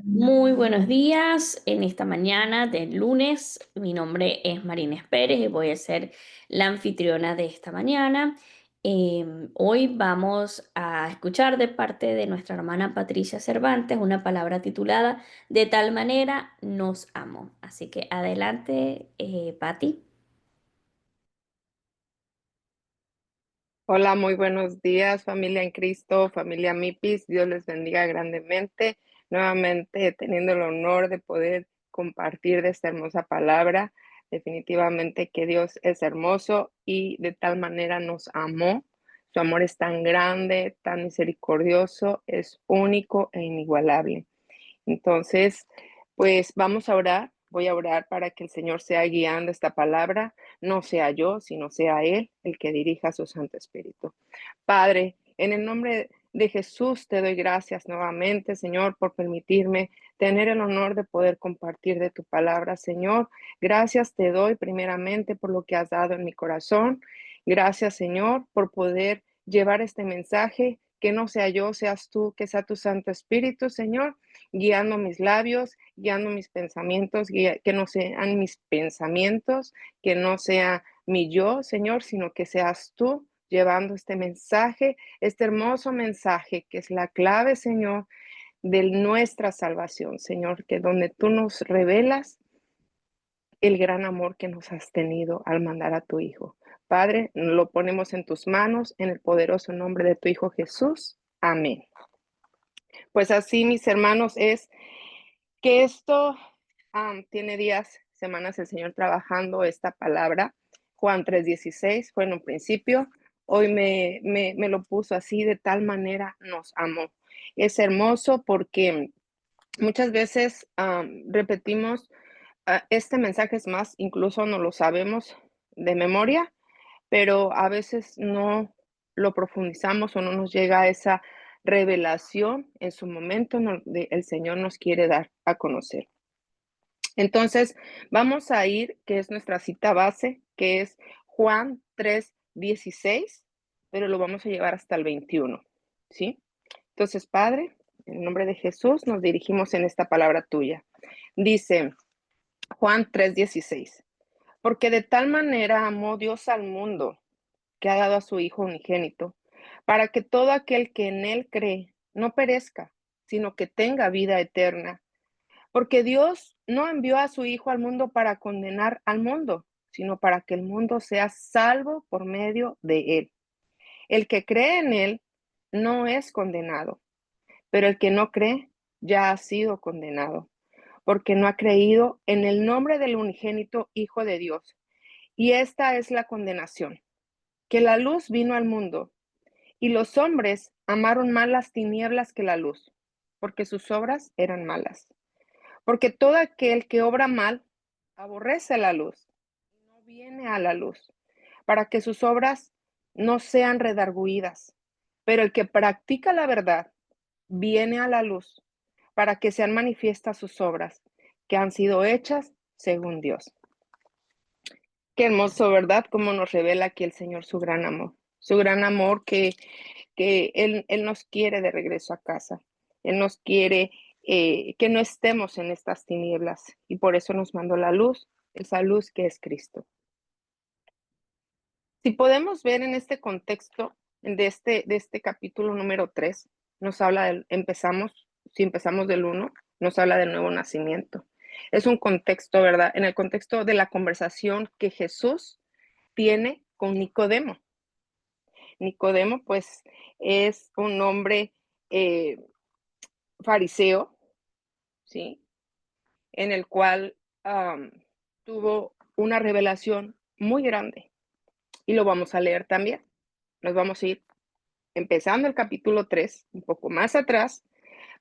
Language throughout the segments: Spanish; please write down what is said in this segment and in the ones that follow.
Muy buenos días en esta mañana del lunes. Mi nombre es Marina Pérez y voy a ser la anfitriona de esta mañana. Hoy vamos a escuchar de parte de nuestra hermana Patricia Cervantes una palabra titulada De tal manera nos amo. Así que adelante, Pati. Hola, muy buenos días, familia en Cristo, familia MIPIS. Dios les bendiga grandemente. Nuevamente, teniendo el honor de poder compartir de esta hermosa palabra. Definitivamente que Dios es hermoso y de tal manera nos amó. Su amor es tan grande, tan misericordioso, es único e inigualable. Entonces, pues vamos a orar. Voy a orar para que el Señor sea guiando esta palabra, no sea yo, sino sea Él el que dirija su Santo Espíritu. Padre, en el nombre de Jesús te doy gracias nuevamente, Señor, por permitirme tener el honor de poder compartir de tu palabra, Señor. Gracias te doy primeramente por lo que has dado en mi corazón. Gracias, Señor, por poder llevar este mensaje, que no sea yo, seas tú, que sea tu Santo Espíritu, Señor, guiando mis labios, guiando mis pensamientos, que no sean mis pensamientos, que no sea mi yo, Señor, sino que seas tú llevando este mensaje, este hermoso mensaje que es la clave, Señor, de nuestra salvación, Señor, que donde tú nos revelas el gran amor que nos has tenido al mandar a tu Hijo. Padre, lo ponemos en tus manos, en el poderoso nombre de tu Hijo Jesús. Amén. Pues así, mis hermanos, es que esto tiene días, semanas el Señor trabajando esta palabra. Juan 3:16 fue en un principio. Hoy me lo puso así, de tal manera nos amó. Es hermoso porque muchas veces repetimos este mensaje, es más, incluso no lo sabemos de memoria, pero a veces no lo profundizamos o no nos llega esa revelación en su momento donde el Señor nos quiere dar a conocer. Entonces, vamos a ir, que es nuestra cita base, que es Juan 3:16, pero lo vamos a llevar hasta el 21, ¿sí? Entonces, Padre, en el nombre de Jesús, nos dirigimos en esta palabra tuya. Dice Juan 3:16, porque de tal manera amó Dios al mundo, que ha dado a su Hijo unigénito, para que todo aquel que en Él cree no perezca, sino que tenga vida eterna. Porque Dios no envió a su Hijo al mundo para condenar al mundo, sino para que el mundo sea salvo por medio de Él. El que cree en Él no es condenado, pero el que no cree ya ha sido condenado, porque no ha creído en el nombre del unigénito Hijo de Dios. Y esta es la condenación, que la luz vino al mundo, y los hombres amaron más las tinieblas que la luz, porque sus obras eran malas. Porque todo aquel que obra mal aborrece la luz y no viene a la luz, para que sus obras no sean redargüidas. Pero el que practica la verdad viene a la luz, para que sean manifiestas sus obras, que han sido hechas según Dios. Qué hermoso, ¿verdad? Cómo nos revela aquí el Señor su gran amor que Él nos quiere de regreso a casa. Él nos quiere que no estemos en estas tinieblas y por eso nos mandó la luz, esa luz que es Cristo. Si podemos ver en este contexto de este capítulo número 3, nos habla si empezamos del 1, nos habla del nuevo nacimiento. Es un contexto, ¿verdad? En el contexto de la conversación que Jesús tiene con Nicodemo. Nicodemo, pues, es un hombre eh, fariseo, ¿sí? En el cual tuvo una revelación muy grande. Y lo vamos a leer también. Nos vamos a ir empezando el capítulo 3, un poco más atrás,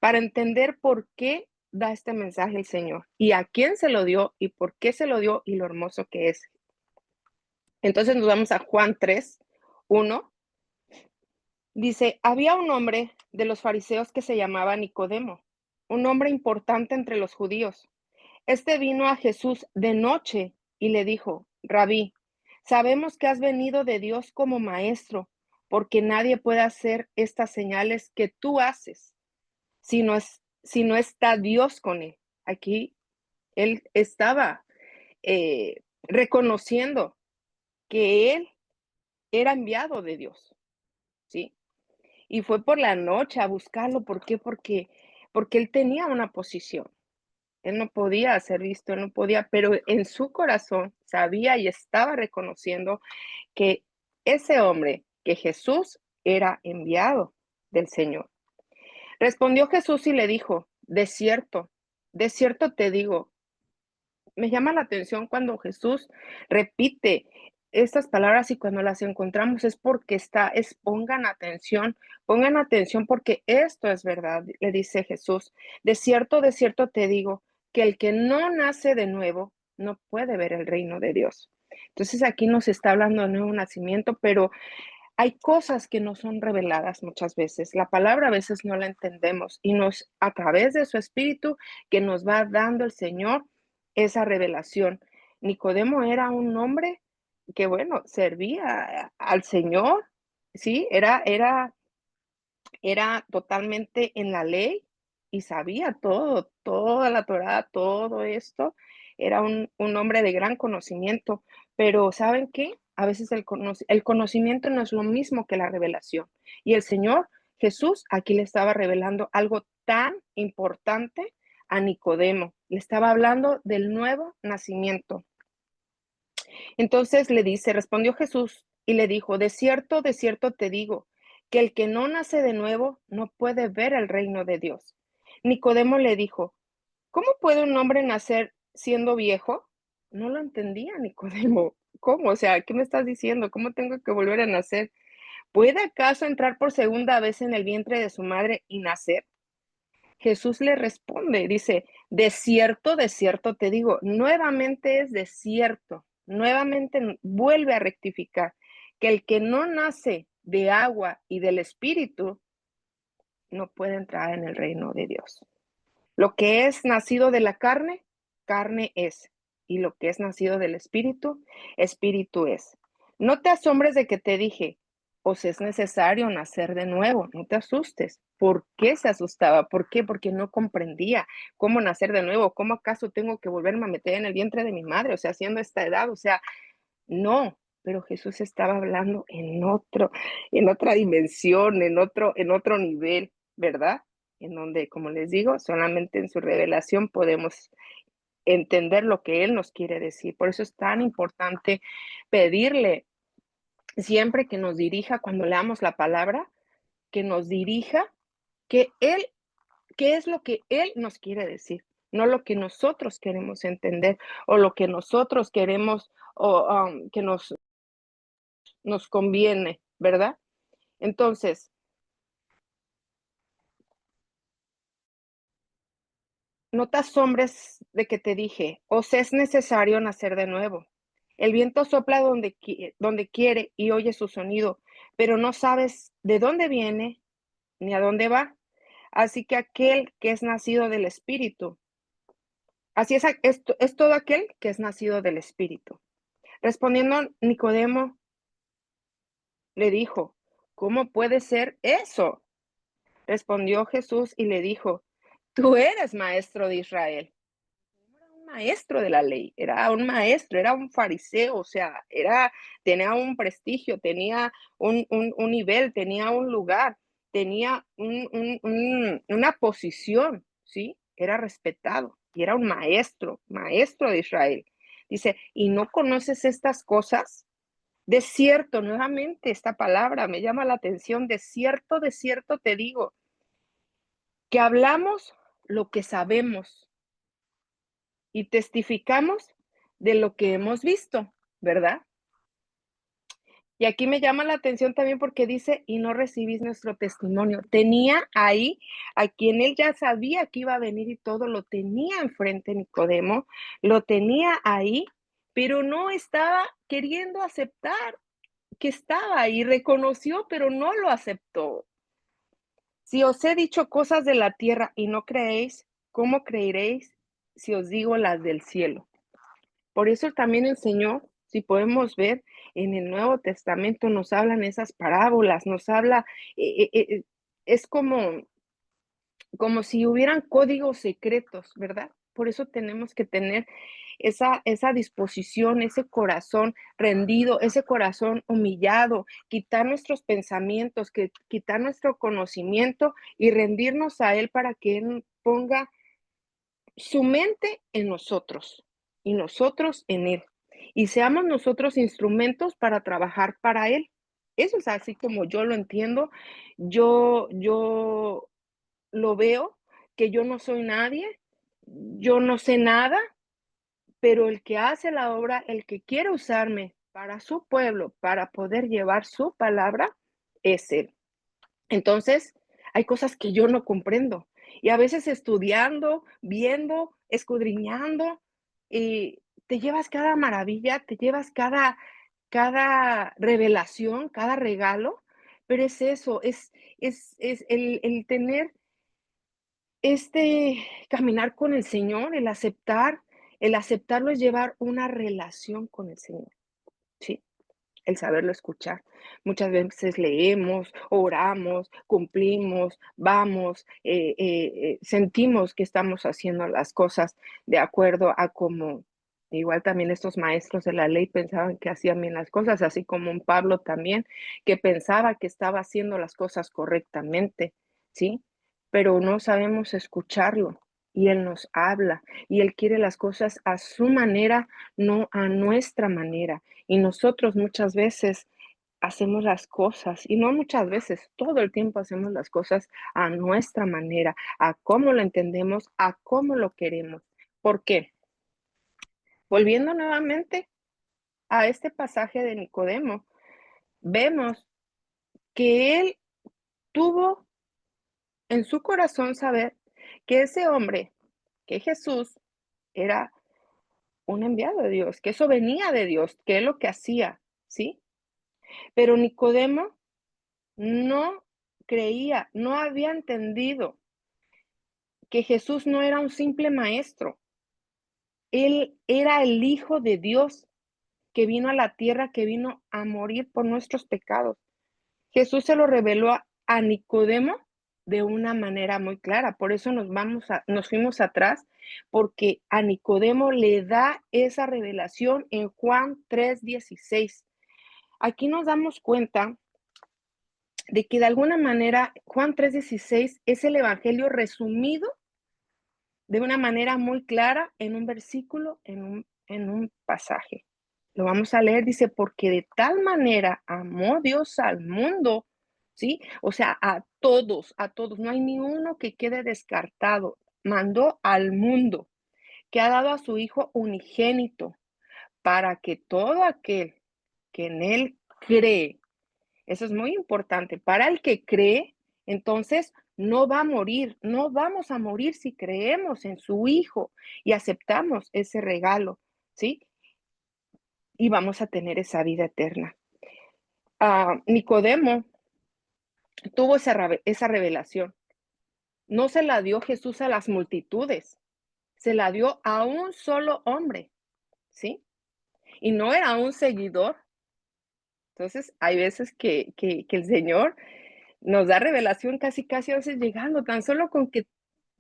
para entender por qué da este mensaje el Señor y a quién se lo dio y por qué se lo dio y lo hermoso que es. Entonces nos vamos a Juan 3:1. Dice, había un hombre de los fariseos que se llamaba Nicodemo, un hombre importante entre los judíos. Este vino a Jesús de noche y le dijo, Rabí, sabemos que has venido de Dios como maestro, porque nadie puede hacer estas señales que tú haces, si no es si no está Dios con él? Aquí él estaba reconociendo que él era enviado de Dios, ¿sí? Y fue por la noche a buscarlo, ¿por qué? Porque él tenía una posición. Él no podía ser visto, él no podía, pero en su corazón sabía y estaba reconociendo que ese hombre, que Jesús era enviado del Señor. Respondió Jesús y le dijo: de cierto te digo. Me llama la atención cuando Jesús repite estas palabras, y cuando las encontramos es porque pongan atención porque esto es verdad, le dice Jesús. De cierto te digo, que el que no nace de nuevo no puede ver el reino de Dios. Entonces aquí nos está hablando de nuevo nacimiento, pero hay cosas que no son reveladas muchas veces. La palabra a veces no la entendemos y a través de su espíritu que nos va dando el Señor esa revelación. Nicodemo era un hombre que, bueno, servía al Señor, ¿sí? Era totalmente en la ley y sabía todo, toda la Torá, todo esto. Era un hombre de gran conocimiento, pero ¿saben qué? A veces el conocimiento no es lo mismo que la revelación. Y el Señor Jesús aquí le estaba revelando algo tan importante a Nicodemo. Le estaba hablando del nuevo nacimiento. Entonces le dice, respondió Jesús y le dijo: de cierto te digo, que el que no nace de nuevo no puede ver el reino de Dios. Nicodemo le dijo: ¿cómo puede un hombre nacer siendo viejo? No lo entendía Nicodemo. ¿Cómo? O sea, ¿qué me estás diciendo? ¿Cómo tengo que volver a nacer? ¿Puede acaso entrar por segunda vez en el vientre de su madre y nacer? Jesús le responde, dice: de cierto te digo, nuevamente es de cierto, nuevamente vuelve a rectificar, que el que no nace de agua y del Espíritu no puede entrar en el reino de Dios. Lo que es nacido de la carne, carne es, y lo que es nacido del Espíritu, Espíritu es. No te asombres de que te dije: os es necesario nacer de nuevo. No te asustes. ¿Por qué se asustaba? ¿Por qué? Porque no comprendía cómo nacer de nuevo. ¿Cómo acaso tengo que volverme a meter en el vientre de mi madre? O sea, haciendo esta edad, o sea, no. Pero Jesús estaba hablando en otra dimensión, en otro nivel, ¿verdad? En donde, como les digo, solamente en su revelación podemos entender lo que Él nos quiere decir. Por eso es tan importante pedirle siempre que nos dirija, cuando leamos la palabra, que nos dirija, que Él, qué es lo que Él nos quiere decir, no lo que nosotros queremos entender o lo que nosotros queremos o que nos conviene, ¿verdad? Entonces, no te asombres de que te dije: os es necesario nacer de nuevo. El viento sopla donde quiere y oye su sonido, pero no sabes de dónde viene ni a dónde va. Así que aquel que es nacido del Espíritu, así es todo aquel que es nacido del Espíritu. Respondiendo Nicodemo, le dijo: ¿cómo puede ser eso? Respondió Jesús y le dijo: tú eres maestro de Israel. Era un maestro de la ley, era un maestro, era un fariseo, o sea, tenía un prestigio, tenía un nivel, tenía un lugar, tenía una posición, ¿sí? Era respetado y era un maestro, maestro de Israel. Dice: ¿y no conoces estas cosas? De cierto, nuevamente esta palabra me llama la atención, de cierto te digo, que hablamos lo que sabemos y testificamos de lo que hemos visto, ¿verdad? Y aquí me llama la atención también porque dice: y no recibís nuestro testimonio. Tenía ahí a quien él ya sabía que iba a venir y todo, lo tenía enfrente Nicodemo, lo tenía ahí, pero no estaba queriendo aceptar que estaba ahí, reconoció, pero no lo aceptó. Si os he dicho cosas de la tierra y no creéis, ¿cómo creeréis si os digo las del cielo? Por eso también el Señor, si podemos ver en el Nuevo Testamento, nos hablan esas parábolas, nos habla, es como como si hubieran códigos secretos, ¿verdad? Por eso tenemos que tener esa disposición, ese corazón rendido, ese corazón humillado, quitar nuestros pensamientos, quitar nuestro conocimiento y rendirnos a Él para que Él ponga su mente en nosotros y nosotros en Él. Y seamos nosotros instrumentos para trabajar para Él. Eso es así como yo lo entiendo. Yo lo veo, que yo no soy nadie, yo no sé nada, pero el que hace la obra, el que quiere usarme para su pueblo, para poder llevar su palabra, es Él. Entonces, hay cosas que yo no comprendo. Y a veces estudiando, viendo, escudriñando, y te llevas cada maravilla, te llevas cada revelación, cada regalo, pero es eso, es el tener caminar con el Señor, el aceptarlo es llevar una relación con el Señor, ¿sí? El saberlo escuchar. Muchas veces leemos, oramos, cumplimos, vamos, sentimos que estamos haciendo las cosas de acuerdo a como igual también estos maestros de la ley pensaban que hacían bien las cosas, así como un Pablo también, que pensaba que estaba haciendo las cosas correctamente, ¿sí? Pero no sabemos escucharlo y Él nos habla y Él quiere las cosas a su manera, no a nuestra manera. Y nosotros muchas veces hacemos las cosas, y no muchas veces, todo el tiempo hacemos las cosas a nuestra manera, a cómo lo entendemos, a cómo lo queremos. ¿Por qué? Volviendo nuevamente a este pasaje de Nicodemo, vemos que él tuvo en su corazón saber que ese hombre, que Jesús, era un enviado de Dios, que eso venía de Dios, que es lo que hacía, ¿sí? Pero Nicodemo no creía, no había entendido que Jesús no era un simple maestro. Él era el Hijo de Dios que vino a la tierra, que vino a morir por nuestros pecados. Jesús se lo reveló a Nicodemo de una manera muy clara. Por eso nos fuimos atrás, porque a Nicodemo le da esa revelación en Juan 3:16. Aquí nos damos cuenta de que de alguna manera Juan 3:16 es el evangelio resumido de una manera muy clara en un versículo, en un pasaje. Lo vamos a leer, dice, porque de tal manera amó Dios al mundo, ¿sí? O sea, a todos, no hay ni uno que quede descartado. Mandó al mundo, que ha dado a su Hijo unigénito, para que todo aquel que en Él cree, eso es muy importante. Para el que cree, entonces no va a morir, no vamos a morir si creemos en su Hijo y aceptamos ese regalo, ¿sí? Y vamos a tener esa vida eterna. Nicodemo tuvo esa revelación. No se la dio Jesús a las multitudes, se la dio a un solo hombre, ¿sí? Y no era un seguidor. Entonces, hay veces que el Señor nos da revelación casi, casi a veces llegando, tan solo con que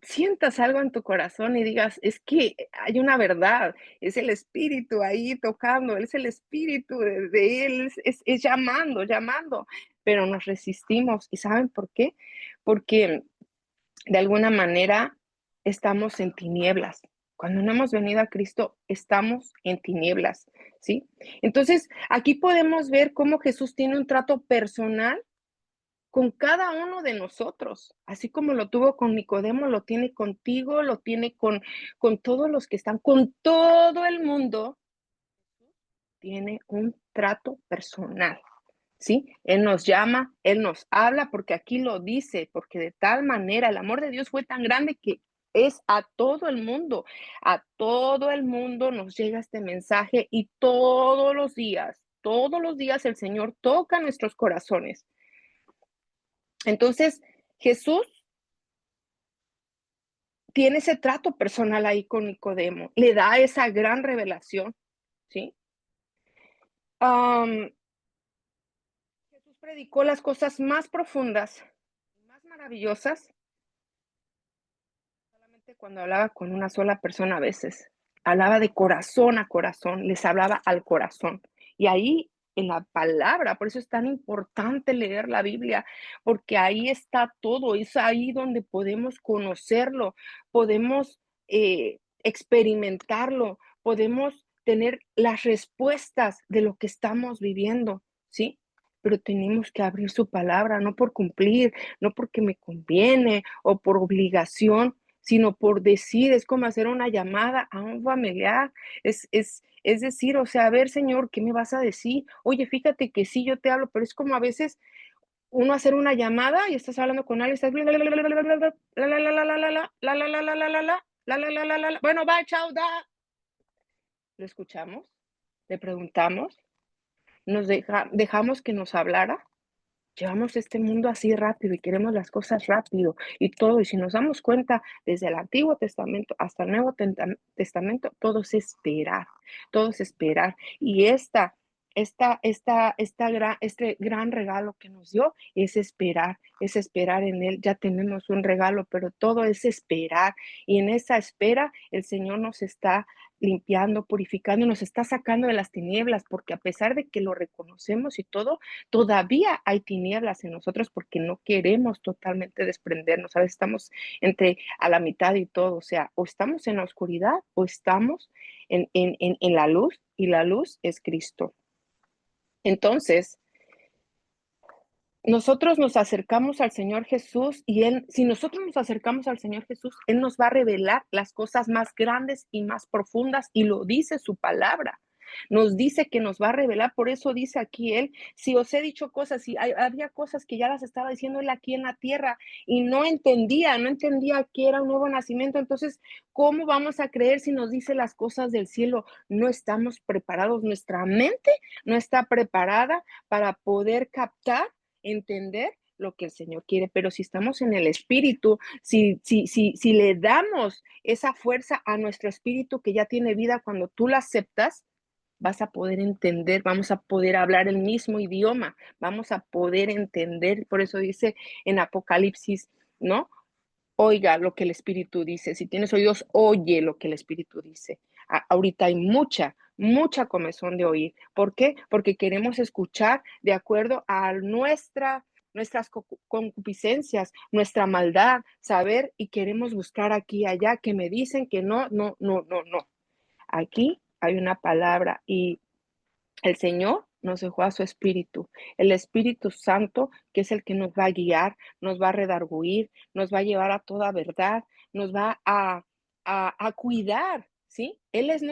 sientas algo en tu corazón y digas, es que hay una verdad, es el Espíritu ahí tocando, es el Espíritu de Él, es llamando, llamando, pero nos resistimos. ¿Y saben por qué? Porque de alguna manera estamos en tinieblas. Cuando no hemos venido a Cristo, estamos en tinieblas, ¿sí? Entonces, aquí podemos ver cómo Jesús tiene un trato personal con cada uno de nosotros, así como lo tuvo con Nicodemo, lo tiene contigo, lo tiene con todos los que están, con todo el mundo, tiene un trato personal, ¿sí? Él nos llama, Él nos habla, porque aquí lo dice, porque de tal manera el amor de Dios fue tan grande que es a todo el mundo nos llega este mensaje y todos los días el Señor toca nuestros corazones. Entonces, Jesús tiene ese trato personal ahí con Nicodemo, le da esa gran revelación, ¿sí? Am, Jesús predicó las cosas más profundas, más maravillosas Cuando hablaba con una sola persona a veces, hablaba de corazón a corazón, les hablaba al corazón. Y ahí en la palabra, por eso es tan importante leer la Biblia, porque ahí está todo, es ahí donde podemos conocerlo, podemos experimentarlo, podemos tener las respuestas de lo que estamos viviendo, ¿sí? Pero tenemos que abrir su palabra, no por cumplir, no porque me conviene o por obligación, sino por decir, es como hacer una llamada a un familiar, es decir, o sea, a ver, Señor, ¿qué me vas a decir? Oye, fíjate que sí, yo te hablo, pero es como a veces uno hacer una llamada y estás hablando con alguien, estás bueno, va, chao, da. Lo escuchamos, le preguntamos, dejamos que nos hablara. Llevamos este mundo así rápido y queremos las cosas rápido y todo. Y si nos damos cuenta, desde el Antiguo Testamento hasta el Nuevo Testamento, todo es esperar. Y este gran regalo que nos dio es esperar en Él. Ya tenemos un regalo, pero todo es esperar. Y en esa espera, el Señor nos está limpiando, purificando, nos está sacando de las tinieblas, porque a pesar de que lo reconocemos y todo, todavía hay tinieblas en nosotros porque no queremos totalmente desprendernos. A veces estamos entre a la mitad y todo, o sea, o estamos en la oscuridad o estamos en la luz, y la luz es Cristo. Entonces, nosotros nos acercamos al Señor Jesús y Él, si nosotros nos acercamos al Señor Jesús, Él nos va a revelar las cosas más grandes y más profundas, y lo dice su palabra. Nos dice que nos va a revelar, por eso dice aquí Él, si os he dicho cosas, si había cosas que ya las estaba diciendo Él aquí en la tierra y no entendía que era un nuevo nacimiento. Entonces, ¿cómo vamos a creer si nos dice las cosas del cielo? No estamos preparados, nuestra mente no está preparada para poder captar, entender lo que el Señor quiere, pero si estamos en el espíritu, si le damos esa fuerza a nuestro espíritu que ya tiene vida, cuando tú la aceptas, vas a poder entender, vamos a poder hablar el mismo idioma, vamos a poder entender. Por eso dice en Apocalipsis, ¿no? Oiga lo que el Espíritu dice. Si tienes oídos, oye lo que el Espíritu dice. Ahorita hay mucha comezón de oír. ¿Por qué? Porque queremos escuchar de acuerdo a nuestras concupiscencias, nuestra maldad, saber, y queremos buscar aquí y allá, que me dicen que no, no, no, no, no. Aquí hay una palabra y el Señor nos dejó a su Espíritu, el Espíritu Santo, que es el que nos va a guiar, nos va a redarguir, nos va a llevar a toda verdad, nos va a cuidar, ¿sí? Él es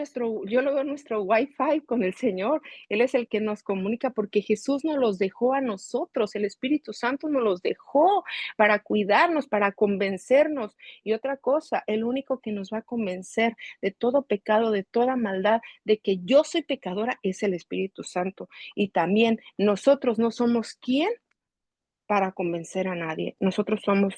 yo lo veo nuestro Wi-Fi con el Señor, Él es el que nos comunica, porque Jesús nos los dejó a nosotros, el Espíritu Santo nos los dejó para cuidarnos, para convencernos. Y otra cosa, el único que nos va a convencer de todo pecado, de toda maldad, de que yo soy pecadora, es el Espíritu Santo. Y también nosotros no somos quien para convencer a nadie. Nosotros somos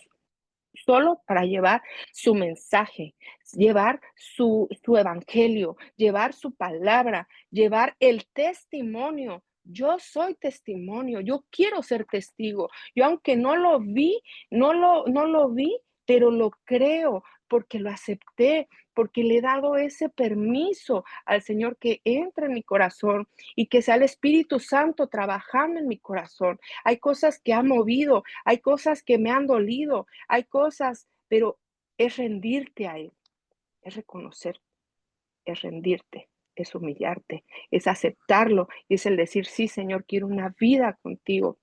solo para llevar su mensaje, llevar su evangelio, llevar su palabra, llevar el testimonio. Yo soy testimonio, yo quiero ser testigo. Yo aunque no lo vi, no lo vi, pero lo creo porque lo acepté, porque le he dado ese permiso al Señor que entre en mi corazón y que sea el Espíritu Santo trabajando en mi corazón. Hay cosas que ha movido, hay cosas que me han dolido, hay cosas, pero es rendirte a Él, es reconocer, es rendirte, es humillarte, es aceptarlo, y es el decir, sí, Señor, quiero una vida contigo.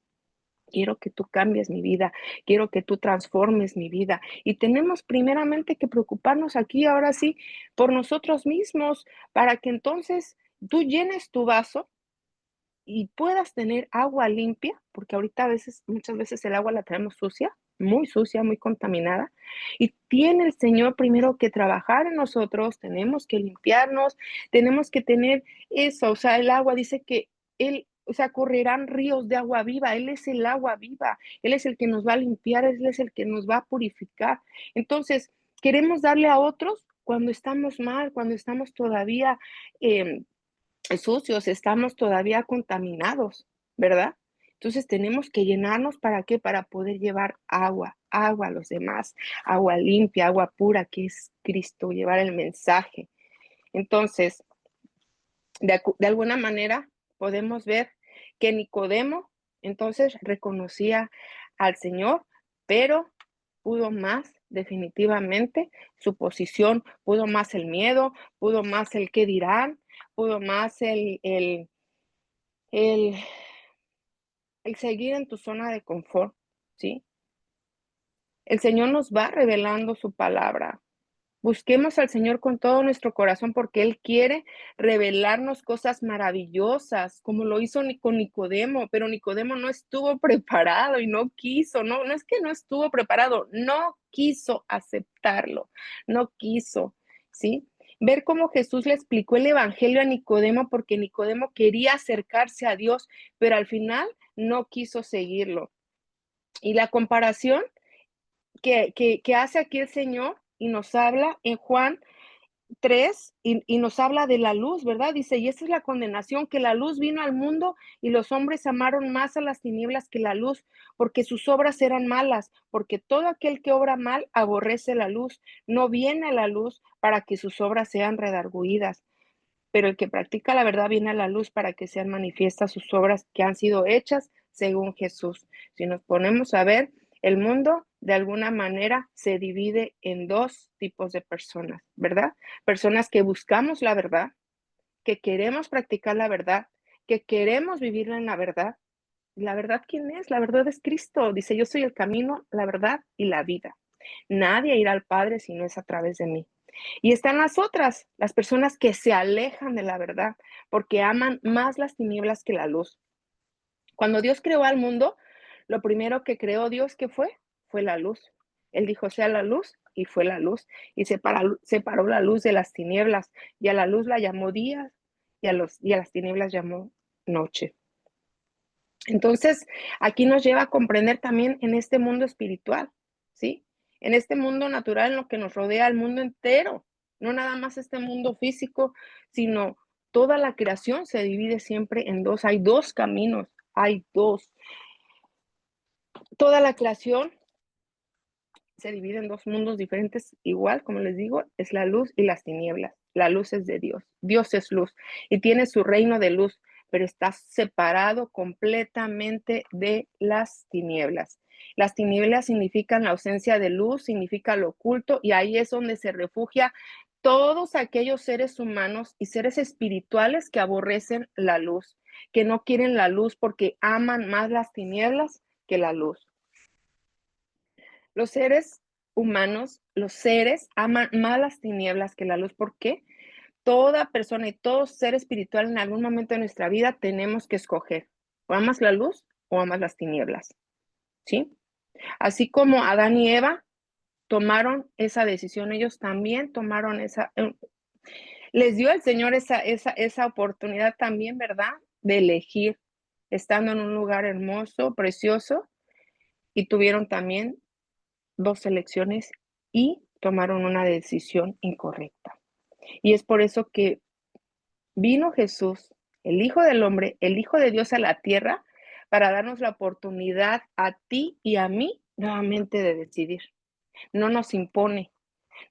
Quiero que tú cambies mi vida, quiero que tú transformes mi vida. Y tenemos primeramente que preocuparnos aquí, ahora sí, por nosotros mismos, para que entonces tú llenes tu vaso y puedas tener agua limpia, porque ahorita a veces, muchas veces el agua la traemos sucia, muy contaminada, y tiene el Señor primero que trabajar en nosotros, tenemos que limpiarnos, tenemos que tener eso, o sea, el agua dice que Él, o sea, correrán ríos de agua viva, Él es el agua viva, Él es el que nos va a limpiar, Él es el que nos va a purificar. Entonces, queremos darle a otros cuando estamos mal, cuando estamos todavía sucios, estamos todavía contaminados, ¿verdad? Entonces tenemos que llenarnos, ¿para qué? Para poder llevar agua, agua a los demás, agua limpia, agua pura, que es Cristo, llevar el mensaje. Entonces, de alguna manera podemos ver que Nicodemo entonces reconocía al Señor, pero pudo más definitivamente su posición, pudo más el miedo, pudo más el qué dirán, pudo más el, el seguir en tu zona de confort, ¿sí? El Señor nos va revelando su palabra. Busquemos al Señor con todo nuestro corazón porque Él quiere revelarnos cosas maravillosas, como lo hizo con Nicodemo, pero Nicodemo no estuvo preparado y no quiso, no es que no estuvo preparado, no quiso aceptarlo, no quiso, ¿sí? Ver cómo Jesús le explicó el evangelio a Nicodemo porque Nicodemo quería acercarse a Dios, pero al final no quiso seguirlo. Y la comparación que hace aquí el Señor y nos habla en Juan 3 y nos habla de la luz, ¿verdad? Dice, y esta es la condenación, que la luz vino al mundo y los hombres amaron más a las tinieblas que la luz, porque sus obras eran malas, porque todo aquel que obra mal aborrece la luz, no viene a la luz para que sus obras sean redargüidas, pero el que practica la verdad viene a la luz para que sean manifiestas sus obras que han sido hechas según Jesús. Si nos ponemos a ver, el mundo de alguna manera se divide en dos tipos de personas, ¿verdad? Personas que buscamos la verdad, que queremos practicar la verdad, que queremos vivir en la verdad. ¿La verdad quién es? La verdad es Cristo. Dice, yo soy el camino, la verdad y la vida. Nadie irá al Padre si no es a través de mí. Y están las otras, las personas que se alejan de la verdad porque aman más las tinieblas que la luz. Cuando Dios creó al mundo, lo primero que creó Dios, ¿qué fue? Fue la luz. Él dijo, sea la luz, y fue la luz. Y separó la luz de las tinieblas. Y a la luz la llamó día, y a las tinieblas llamó noche. Entonces, aquí nos lleva a comprender también en este mundo espiritual, ¿sí? En este mundo natural, en lo que nos rodea, el mundo entero, no nada más este mundo físico, sino toda la creación se divide siempre en dos. Hay dos caminos, hay dos. Toda la creación se divide en dos mundos diferentes, igual, como les digo, es la luz y las tinieblas. La luz es de Dios, Dios es luz y tiene su reino de luz, pero está separado completamente de las tinieblas. Las tinieblas significan la ausencia de luz, significa lo oculto, y ahí es donde se refugia todos aquellos seres humanos y seres espirituales que aborrecen la luz, que no quieren la luz porque aman más las tinieblas que la luz. Los seres humanos, los seres aman más las tinieblas que la luz. ¿Por qué? Toda persona y todo ser espiritual en algún momento de nuestra vida tenemos que escoger, o amas la luz o amas las tinieblas, ¿sí? Así como Adán y Eva tomaron esa decisión, ellos también tomaron les dio el Señor esa oportunidad también, ¿verdad? De elegir, estando en un lugar hermoso, precioso, y tuvieron también dos elecciones y tomaron una decisión incorrecta. Y es por eso que vino Jesús, el Hijo del Hombre, el Hijo de Dios a la tierra, para darnos la oportunidad a ti y a mí nuevamente de decidir. No nos impone.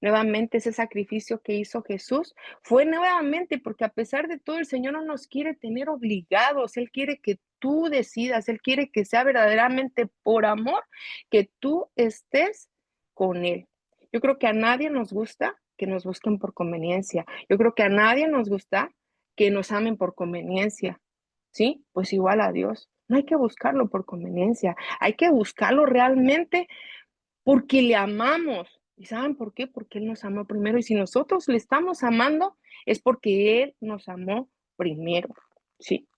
Nuevamente ese sacrificio que hizo Jesús fue nuevamente porque a pesar de todo el Señor no nos quiere tener obligados, Él quiere que tú decidas, Él quiere que sea verdaderamente por amor que tú estés con Él. Yo creo que a nadie nos gusta que nos busquen por conveniencia. Yo creo que a nadie nos gusta que nos amen por conveniencia. ¿Sí? Pues igual a Dios. No hay que buscarlo por conveniencia, hay que buscarlo realmente porque le amamos. ¿Y saben por qué? Porque Él nos amó primero. Y si nosotros le estamos amando, es porque Él nos amó primero. Sí.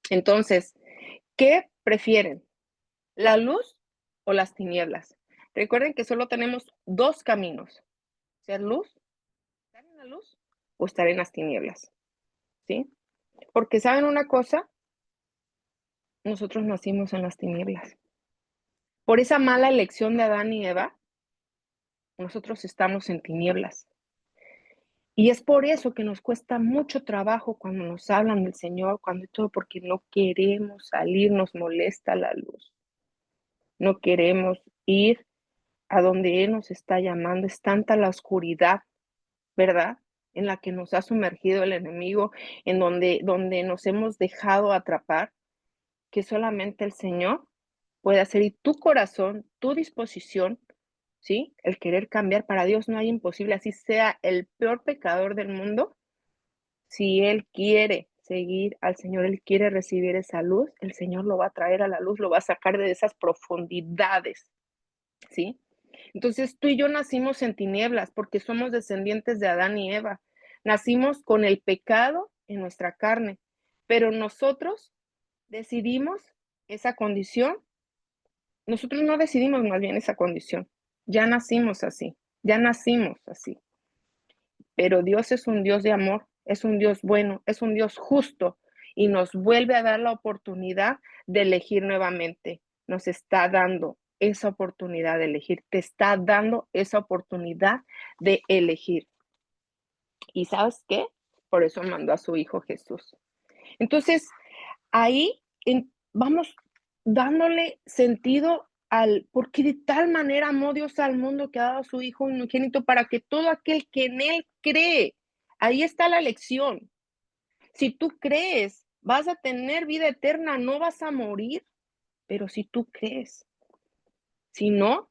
Entonces, ¿qué prefieren? ¿La luz o las tinieblas? Recuerden que solo tenemos dos caminos: ser luz, estar en la luz o estar en las tinieblas. ¿Sí? Porque ¿saben una cosa? Nosotros nacimos en las tinieblas. Por esa mala elección de Adán y Eva, nosotros estamos en tinieblas. Y es por eso que nos cuesta mucho trabajo cuando nos hablan del Señor, cuando todo, porque no queremos salir, nos molesta la luz. No queremos ir a donde Él nos está llamando. Es tanta la oscuridad, ¿verdad? En la que nos ha sumergido el enemigo, en donde nos hemos dejado atrapar, que solamente el Señor puede hacer. Y tu corazón, tu disposición, ¿sí? El querer cambiar, para Dios no hay imposible, así sea el peor pecador del mundo. Si Él quiere seguir al Señor, Él quiere recibir esa luz, el Señor lo va a traer a la luz, lo va a sacar de esas profundidades, ¿sí? Entonces tú y yo nacimos en tinieblas porque somos descendientes de Adán y Eva. Nacimos con el pecado en nuestra carne, pero nosotros decidimos esa condición. Nosotros no decidimos más bien esa condición. Ya nacimos así, ya nacimos así. Pero Dios es un Dios de amor, es un Dios bueno, es un Dios justo y nos vuelve a dar la oportunidad de elegir nuevamente. Nos está dando esa oportunidad de elegir, te está dando esa oportunidad de elegir. ¿Y sabes qué? Por eso mandó a su Hijo Jesús. Entonces, ahí vamos dándole sentido al, porque de tal manera amó Dios al mundo que ha dado a su Hijo unigénito para que todo aquel que en Él cree, ahí está la lección. Si tú crees, vas a tener vida eterna, no vas a morir, pero si tú crees, si no,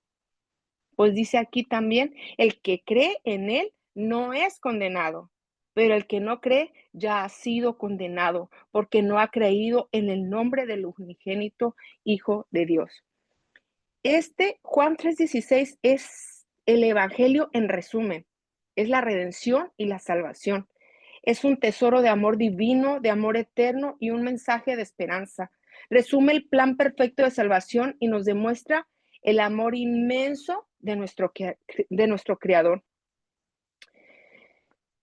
pues dice aquí también, el que cree en Él no es condenado, pero el que no cree ya ha sido condenado porque no ha creído en el nombre del unigénito Hijo de Dios. Juan 3:16 es el Evangelio en resumen, es la redención y la salvación. Es un tesoro de amor divino, de amor eterno y un mensaje de esperanza. Resume el plan perfecto de salvación y nos demuestra el amor inmenso de nuestro Creador.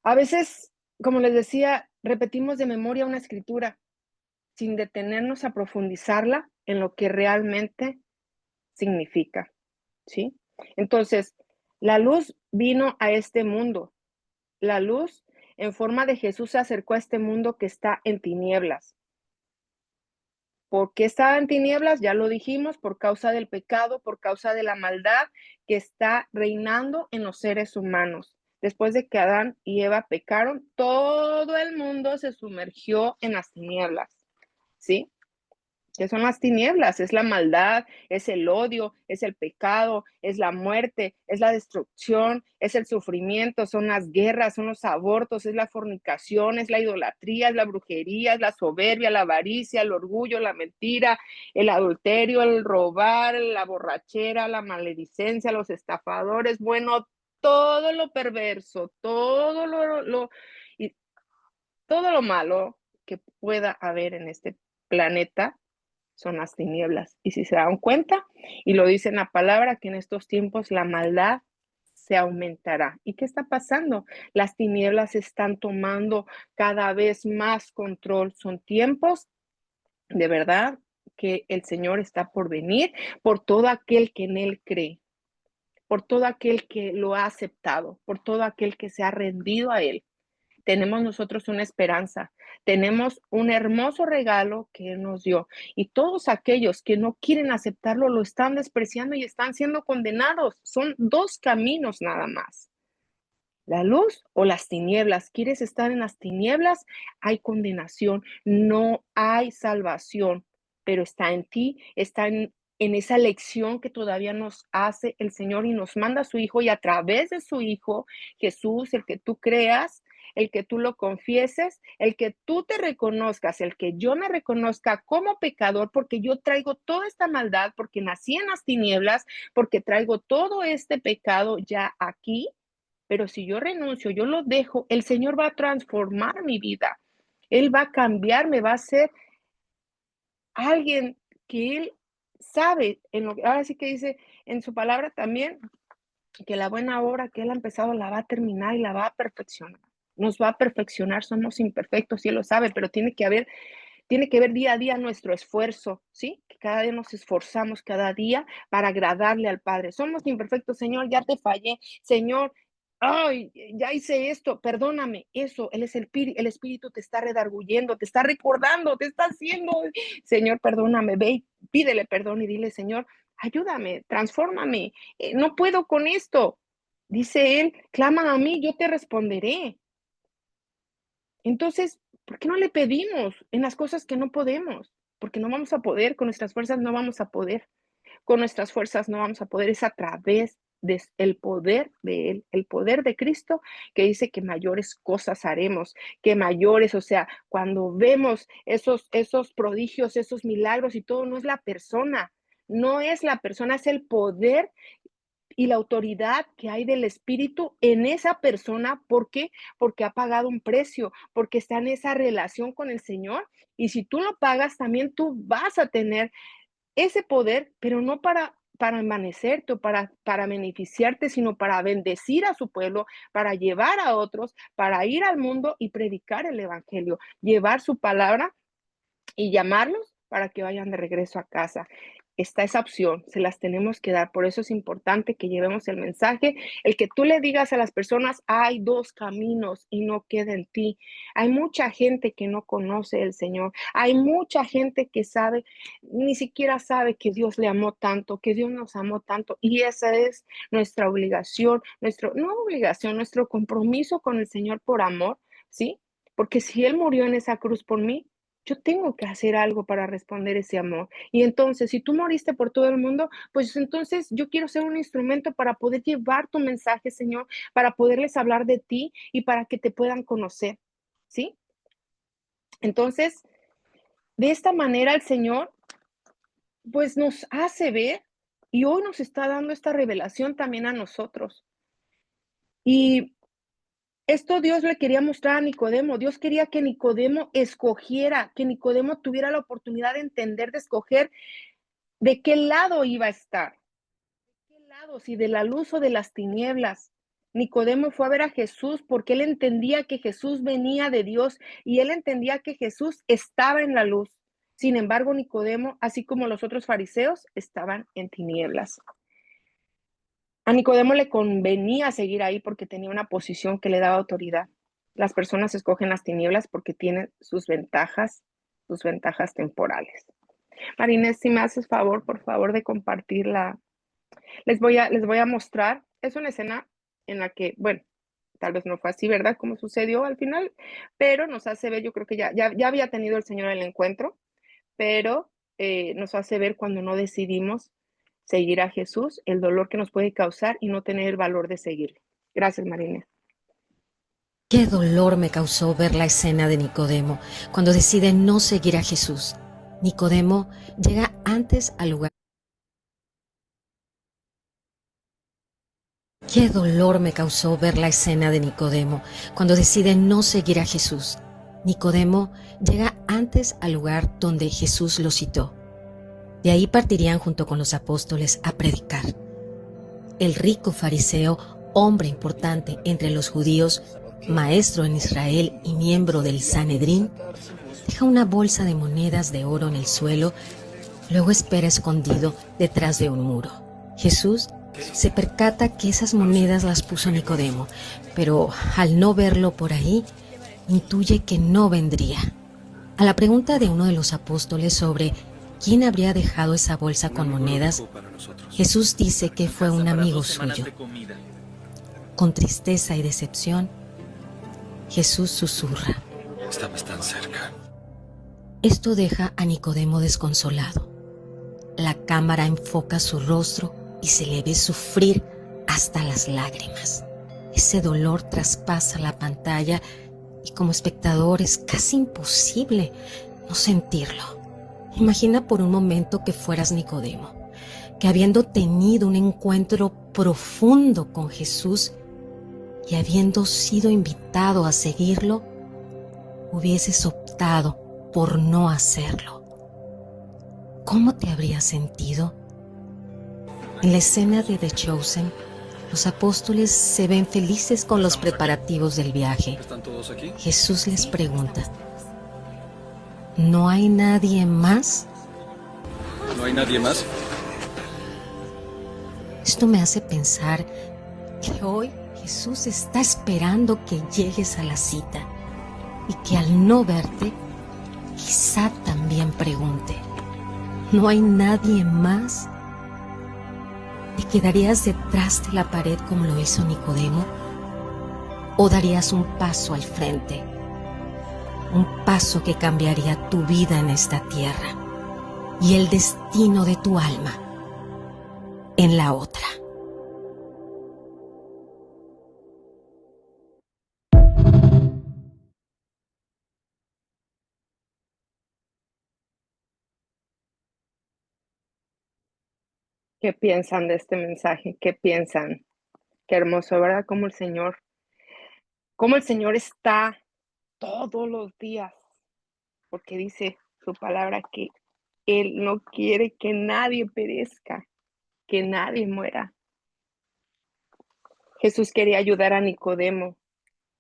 A veces, como les decía, repetimos de memoria una escritura sin detenernos a profundizarla en lo que realmente significa, ¿sí? Entonces, la luz vino a este mundo. La luz en forma de Jesús se acercó a este mundo que está en tinieblas. ¿Por qué estaba en tinieblas? Ya lo dijimos, por causa del pecado, por causa de la maldad que está reinando en los seres humanos. Después de que Adán y Eva pecaron, todo el mundo se sumergió en las tinieblas, ¿sí? ¿Qué son las tinieblas? Es la maldad, es el odio, es el pecado, es la muerte, es la destrucción, es el sufrimiento, son las guerras, son los abortos, es la fornicación, es la idolatría, es la brujería, es la soberbia, la avaricia, el orgullo, la mentira, el adulterio, el robar, la borrachera, la maledicencia, los estafadores, bueno, todo lo perverso, y todo lo malo que pueda haber en este planeta son las tinieblas. Y si se dan cuenta, y lo dice en la palabra, que en estos tiempos la maldad se aumentará. ¿Y qué está pasando? Las tinieblas están tomando cada vez más control. Son tiempos de verdad que el Señor está por venir por todo aquel que en Él cree, por todo aquel que lo ha aceptado, por todo aquel que se ha rendido a Él. Tenemos nosotros una esperanza, tenemos un hermoso regalo que Él nos dio. Y todos aquellos que no quieren aceptarlo lo están despreciando y están siendo condenados. Son dos caminos nada más. La luz o las tinieblas. ¿Quieres estar en las tinieblas? Hay condenación, no hay salvación, pero está en ti, está en esa lección que todavía nos hace el Señor y nos manda a su Hijo, y a través de su Hijo, Jesús, el que tú creas, el que tú lo confieses, el que tú te reconozcas, el que yo me reconozca como pecador, porque yo traigo toda esta maldad, porque nací en las tinieblas, porque traigo todo este pecado ya aquí. Pero si yo renuncio, yo lo dejo, el Señor va a transformar mi vida. Él va a cambiar, me va a hacer alguien que Él sabe. Ahora sí que dice en su palabra también que la buena obra que Él ha empezado la va a terminar y la va a perfeccionar. Nos va a perfeccionar, somos imperfectos, y Él lo sabe, pero tiene que ver día a día nuestro esfuerzo, ¿sí? Que cada día nos esforzamos cada día para agradarle al Padre. Somos imperfectos, Señor, ya te fallé, Señor, ay, ya hice esto, perdóname, eso, Él es el Espíritu te está redarguyendo, te está recordando, te está haciendo, Señor, perdóname, ve y pídele perdón y dile, Señor, ayúdame, transfórmame, no puedo con esto. Dice Él, clama a mí, yo te responderé. Entonces, ¿por qué no le pedimos en las cosas que no podemos? Porque no vamos a poder, con nuestras fuerzas no vamos a poder. Con nuestras fuerzas no vamos a poder, es a través del poder de Él, el poder de Cristo, que dice que mayores cosas haremos, que mayores, o sea, cuando vemos esos prodigios, esos milagros y todo, no es la persona, no es la persona, es el poder y la autoridad que hay del Espíritu en esa persona. ¿Por qué? Porque ha pagado un precio, porque está en esa relación con el Señor. Y si tú lo pagas, también tú vas a tener ese poder, pero no para envanecerte o para beneficiarte, sino para bendecir a su pueblo, para llevar a otros, para ir al mundo y predicar el evangelio, llevar su palabra y llamarlos para que vayan de regreso a casa. Está esa opción, se las tenemos que dar. Por eso es importante que llevemos el mensaje, el que tú le digas a las personas, hay dos caminos y no queda en ti. Hay mucha gente que no conoce el Señor. Hay mucha gente que sabe, ni siquiera sabe que Dios le amó tanto, que Dios nos amó tanto. Y esa es nuestra obligación, no obligación, nuestro compromiso con el Señor por amor, ¿sí? Porque si Él murió en esa cruz por mí, yo tengo que hacer algo para responder ese amor. Y entonces, si tú moriste por todo el mundo, pues entonces yo quiero ser un instrumento para poder llevar tu mensaje, Señor, para poderles hablar de ti y para que te puedan conocer, ¿sí? Entonces, de esta manera el Señor, pues nos hace ver y hoy nos está dando esta revelación también a nosotros. Y esto Dios le quería mostrar a Nicodemo. Dios quería que Nicodemo escogiera, que Nicodemo tuviera la oportunidad de entender, de escoger de qué lado iba a estar, de qué lado, si de la luz o de las tinieblas. Nicodemo fue a ver a Jesús porque él entendía que Jesús venía de Dios y él entendía que Jesús estaba en la luz. Sin embargo, Nicodemo, así como los otros fariseos, estaban en tinieblas. A Nicodemo le convenía seguir ahí porque tenía una posición que le daba autoridad. Las personas escogen las tinieblas porque tienen sus ventajas temporales. Marinés, si me haces favor, por favor, de compartirla. Les voy a mostrar. Es una escena en la que, bueno, tal vez no fue así, ¿verdad? Como sucedió al final, pero nos hace ver, yo creo que ya había tenido el Señor el encuentro, pero nos hace ver cuando no decidimos seguir a Jesús, el dolor que nos puede causar y no tener el valor de seguirlo. Gracias, Marina. Qué dolor me causó ver la escena de Nicodemo cuando decide no seguir a Jesús. Nicodemo llega antes al lugar. Qué dolor me causó ver la escena de Nicodemo cuando decide no seguir a Jesús. Nicodemo llega antes al lugar donde Jesús lo citó. De ahí partirían junto con los apóstoles a predicar. El rico fariseo, hombre importante entre los judíos, maestro en Israel y miembro del Sanedrín, deja una bolsa de monedas de oro en el suelo, luego espera escondido detrás de un muro. Jesús se percata que esas monedas las puso Nicodemo, pero al no verlo por ahí, intuye que no vendría. A la pregunta de uno de los apóstoles sobre quién habría dejado esa bolsa con monedas, Jesús dice que fue un amigo suyo. Con tristeza y decepción, Jesús susurra: Estabas tan cerca. Esto deja a Nicodemo desconsolado. La cámara enfoca su rostro y se le ve sufrir hasta las lágrimas. Ese dolor traspasa la pantalla y como espectador es casi imposible no sentirlo. Imagina por un momento que fueras Nicodemo, que habiendo tenido un encuentro profundo con Jesús y habiendo sido invitado a seguirlo, hubieses optado por no hacerlo. ¿Cómo te habrías sentido? En la escena de The Chosen, los apóstoles se ven felices con los preparativos del viaje. ¿Están todos aquí? Jesús les pregunta: ¿no hay nadie más? ¿No hay nadie más? Esto me hace pensar que hoy Jesús está esperando que llegues a la cita y que al no verte, quizá también pregunte, ¿no hay nadie más? ¿Te quedarías detrás de la pared como lo hizo Nicodemo? ¿O darías un paso al frente? Un paso que cambiaría tu vida en esta tierra y el destino de tu alma en la otra. ¿Qué piensan de este mensaje? ¿Qué piensan? Qué hermoso, ¿verdad? Cómo el Señor está todos los días, porque dice su palabra que Él no quiere que nadie perezca, que nadie muera. Jesús quería ayudar a Nicodemo.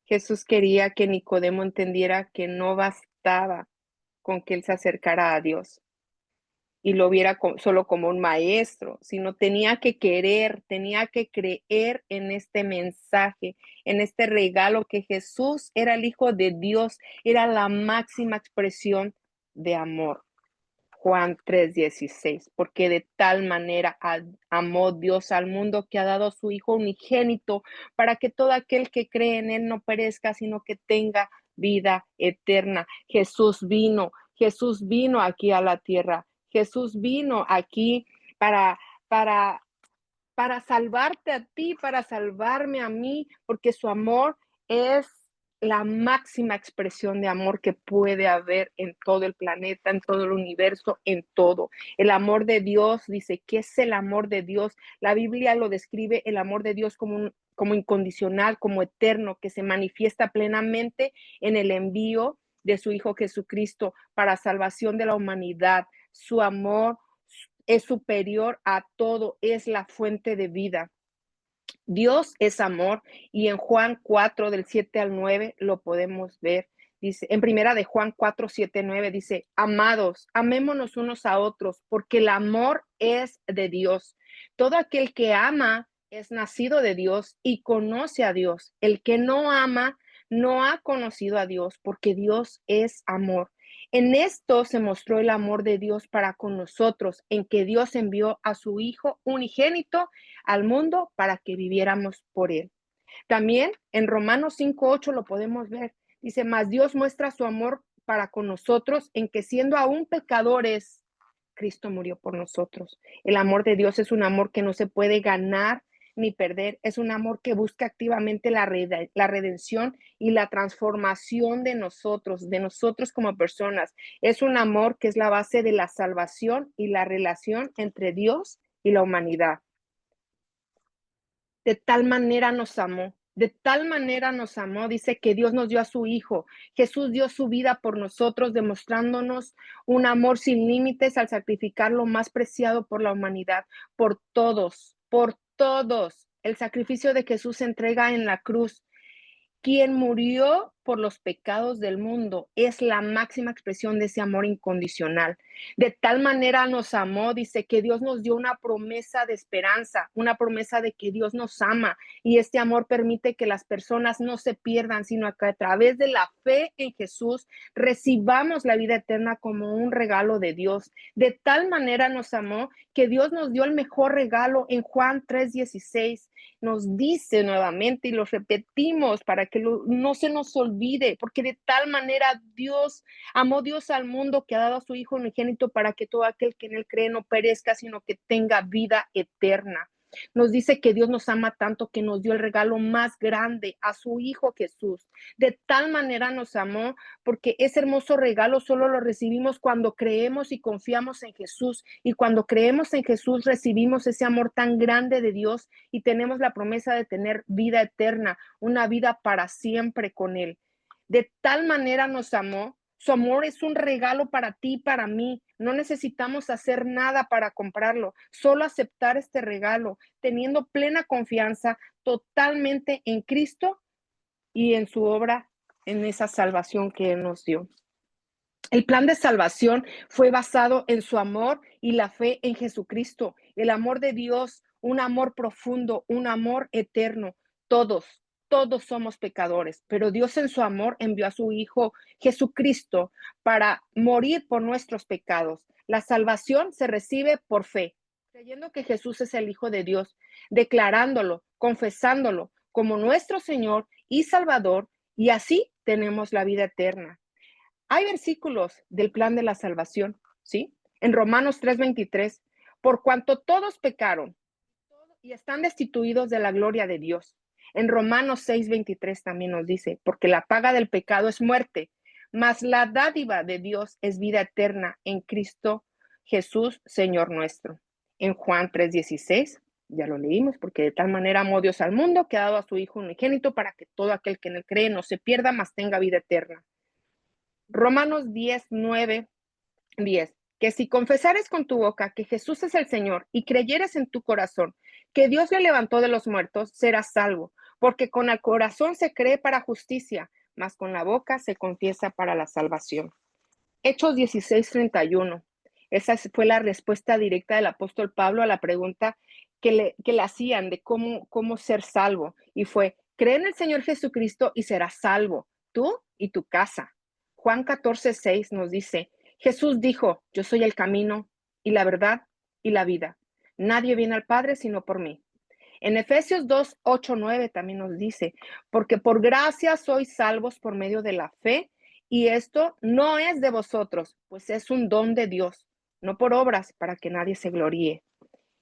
Jesús quería que Nicodemo entendiera que no bastaba con que él se acercara a Dios y lo viera solo como un maestro, sino tenía que querer, tenía que creer en este mensaje, en este regalo que Jesús era el Hijo de Dios, era la máxima expresión de amor. Juan 3:16, porque de tal manera amó Dios al mundo que ha dado a su Hijo unigénito para que todo aquel que cree en Él no perezca, sino que tenga vida eterna. Jesús vino aquí a la tierra. Jesús vino aquí para, para, para salvarte a ti, para salvarme a mí, porque su amor es la máxima expresión de amor que puede haber en todo el planeta, en todo el universo, en todo. El amor de Dios, dice, ¿qué es el amor de Dios? La Biblia lo describe el amor de Dios como incondicional, como eterno, que se manifiesta plenamente en el envío de su Hijo Jesucristo para salvación de la humanidad. Su amor es superior a todo, es la fuente de vida. Dios es amor y en Juan 4 del 7 al 9 lo podemos ver. Dice, en primera de Juan 4, 7, 9 dice, amados, amémonos unos a otros porque el amor es de Dios. Todo aquel que ama es nacido de Dios y conoce a Dios. El que no ama no ha conocido a Dios porque Dios es amor. En esto se mostró el amor de Dios para con nosotros, en que Dios envió a su Hijo unigénito al mundo para que viviéramos por él. También en Romanos 5:8 lo podemos ver. Dice, mas Dios muestra su amor para con nosotros en que siendo aún pecadores, Cristo murió por nosotros. El amor de Dios es un amor que no se puede ganar ni perder. Es un amor que busca activamente la redención y la transformación de nosotros como personas. Es un amor que es la base de la salvación y la relación entre Dios y la humanidad. De tal manera nos amó, dice que Dios nos dio a su Hijo. Jesús dio su vida por nosotros, demostrándonos un amor sin límites al sacrificar lo más preciado por la humanidad, por todos, por todos. El sacrificio de Jesús se entrega en la cruz. Quien murió por los pecados del mundo es la máxima expresión de ese amor incondicional. De tal manera nos amó, dice, que Dios nos dio una promesa de esperanza, una promesa de que Dios nos ama y este amor permite que las personas no se pierdan, sino que a través de la fe en Jesús recibamos la vida eterna como un regalo de Dios. De tal manera nos amó que Dios nos dio el mejor regalo en Juan 3:16. Nos dice nuevamente y lo repetimos para que no se nos olvide, porque de tal manera amó Dios al mundo que ha dado a su Hijo unigénito para que todo aquel que en él cree no perezca, sino que tenga vida eterna. Nos dice que Dios nos ama tanto que nos dio el regalo más grande a su Hijo Jesús. De tal manera nos amó porque ese hermoso regalo solo lo recibimos cuando creemos y confiamos en Jesús. Y cuando creemos en Jesús recibimos ese amor tan grande de Dios y tenemos la promesa de tener vida eterna, una vida para siempre con Él. De tal manera nos amó. Su amor es un regalo para ti y para mí. No necesitamos hacer nada para comprarlo, solo aceptar este regalo, teniendo plena confianza totalmente en Cristo y en su obra, en esa salvación que Él nos dio. El plan de salvación fue basado en su amor y la fe en Jesucristo. El amor de Dios, un amor profundo, un amor eterno. todos somos pecadores, pero Dios en su amor envió a su Hijo Jesucristo para morir por nuestros pecados. La salvación se recibe por fe, creyendo que Jesús es el Hijo de Dios, declarándolo, confesándolo como nuestro Señor y Salvador, y así tenemos la vida eterna. Hay versículos del plan de la salvación, ¿sí? En Romanos 3:23, por cuanto todos pecaron y están destituidos de la gloria de Dios. En Romanos 6:23 también nos dice, porque la paga del pecado es muerte, mas la dádiva de Dios es vida eterna en Cristo Jesús, Señor nuestro. En Juan 3:16, ya lo leímos, porque de tal manera amó Dios al mundo que ha dado a su Hijo unigénito para que todo aquel que en él cree no se pierda, mas tenga vida eterna. Romanos 10:9-10, que si confesares con tu boca que Jesús es el Señor y creyeres en tu corazón que Dios le levantó de los muertos, serás salvo, porque con el corazón se cree para justicia, mas con la boca se confiesa para la salvación. Hechos 16:31, esa fue la respuesta directa del apóstol Pablo a la pregunta que le hacían de cómo ser salvo, y fue, cree en el Señor Jesucristo y serás salvo, tú y tu casa. Juan 14:6 nos dice, Jesús dijo, yo soy el camino y la verdad y la vida. Nadie viene al Padre sino por mí. En Efesios 2:8-9 también nos dice, porque por gracia sois salvos por medio de la fe, y esto no es de vosotros, pues es un don de Dios, no por obras para que nadie se gloríe.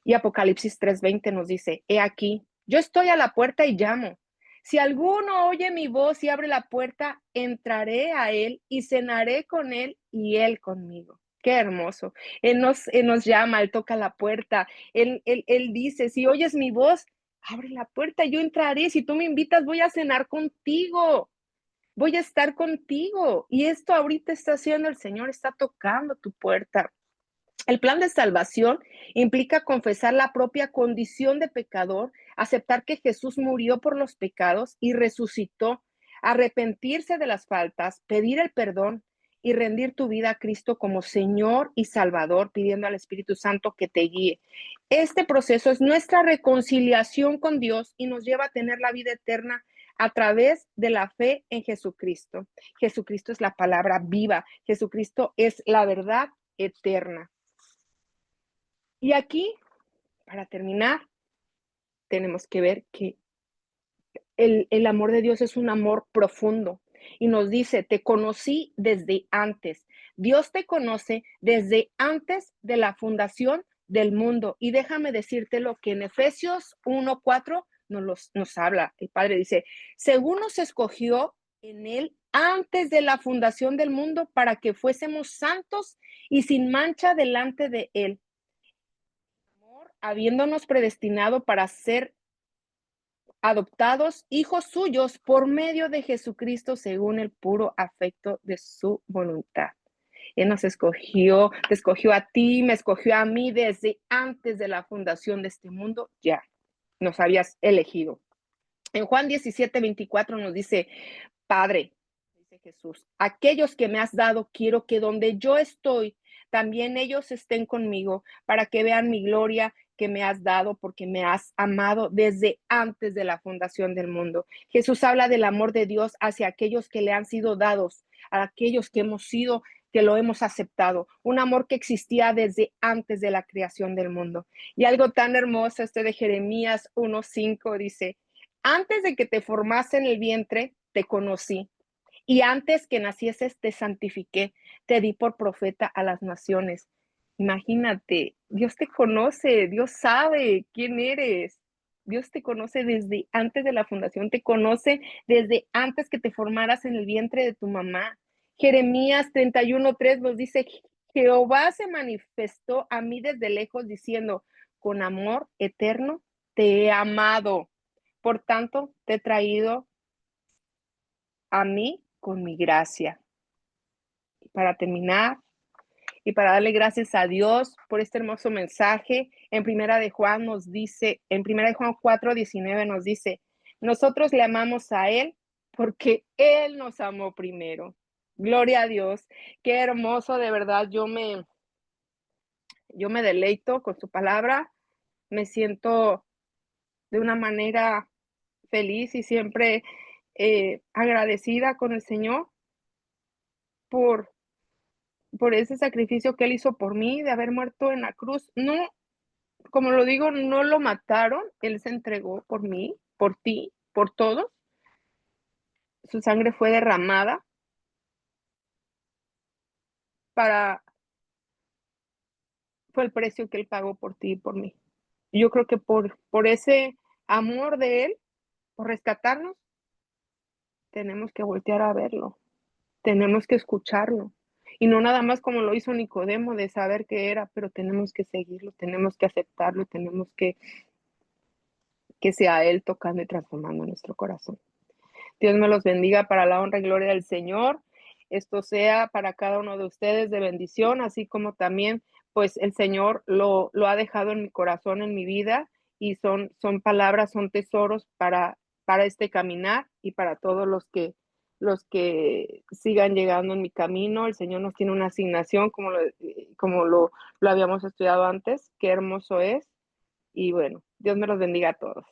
Y Apocalipsis 3:20 nos dice, he aquí, yo estoy a la puerta y llamo. Si alguno oye mi voz y abre la puerta, entraré a él y cenaré con él y él conmigo. Qué hermoso. Él nos llama, Él toca la puerta. Él dice, si oyes mi voz, abre la puerta, yo entraré. Si tú me invitas, voy a cenar contigo. Voy a estar contigo. Y esto ahorita está haciendo el Señor, está tocando tu puerta. El plan de salvación implica confesar la propia condición de pecador, aceptar que Jesús murió por los pecados y resucitó, arrepentirse de las faltas, pedir el perdón y rendir tu vida a Cristo como Señor y Salvador, pidiendo al Espíritu Santo que te guíe. Este proceso es nuestra reconciliación con Dios y nos lleva a tener la vida eterna a través de la fe en Jesucristo. Jesucristo es la palabra viva, Jesucristo es la verdad eterna. Y aquí, para terminar, tenemos que ver que el amor de Dios es un amor profundo y nos dice, te conocí desde antes. Dios te conoce desde antes de la fundación del mundo. Y déjame decirte lo que en Efesios 1:4 nos habla. El Padre dice, según nos escogió en él antes de la fundación del mundo para que fuésemos santos y sin mancha delante de él, habiéndonos predestinado para ser adoptados hijos suyos por medio de Jesucristo según el puro afecto de su voluntad. Él nos escogió, te escogió a ti, me escogió a mí desde antes de la fundación de este mundo, ya nos habías elegido. En Juan 17:24 nos dice, Padre, dice Jesús, aquellos que me has dado, quiero que donde yo estoy, también ellos estén conmigo, para que vean mi gloria que me has dado, porque me has amado desde antes de la fundación del mundo. Jesús habla del amor de Dios hacia aquellos que le han sido dados, a aquellos que hemos sido, que lo hemos aceptado, un amor que existía desde antes de la creación del mundo. Y algo tan hermoso, de Jeremías 1:5 dice, antes de que te formase en el vientre, te conocí. Y antes que nacieses, te santifiqué, te di por profeta a las naciones. Imagínate, Dios te conoce, Dios sabe quién eres. Dios te conoce desde antes de la fundación, te conoce desde antes que te formaras en el vientre de tu mamá. Jeremías 31:3 nos dice, Jehová se manifestó a mí desde lejos diciendo, con amor eterno te he amado. Por tanto, te he traído a mí con mi gracia. Y para terminar, y para darle gracias a Dios por este hermoso mensaje, en Primera de Juan 4:19 nos dice, nosotros le amamos a Él porque Él nos amó primero. Gloria a Dios, qué hermoso, de verdad, yo me deleito con su palabra, me siento de una manera feliz y siempre agradecida con el Señor por, por ese sacrificio que Él hizo por mí, de haber muerto en la cruz. No, como lo digo, no lo mataron, Él se entregó por mí, por ti, por todos. Su sangre fue derramada para, fue el precio que Él pagó por ti y por mí. Yo creo que por ese amor de Él, por rescatarnos, tenemos que voltear a verlo, tenemos que escucharlo. Y no nada más como lo hizo Nicodemo de saber qué era, pero tenemos que seguirlo, tenemos que aceptarlo, tenemos que sea Él tocando y transformando nuestro corazón. Dios me los bendiga para la honra y gloria del Señor. Esto sea para cada uno de ustedes de bendición, así como también, pues el Señor lo ha dejado en mi corazón, en mi vida, y son palabras, son tesoros para este caminar y para todos los que sigan llegando en mi camino. El Señor nos tiene una asignación, como lo habíamos estudiado antes. Qué hermoso es. Y bueno, Dios me los bendiga a todos.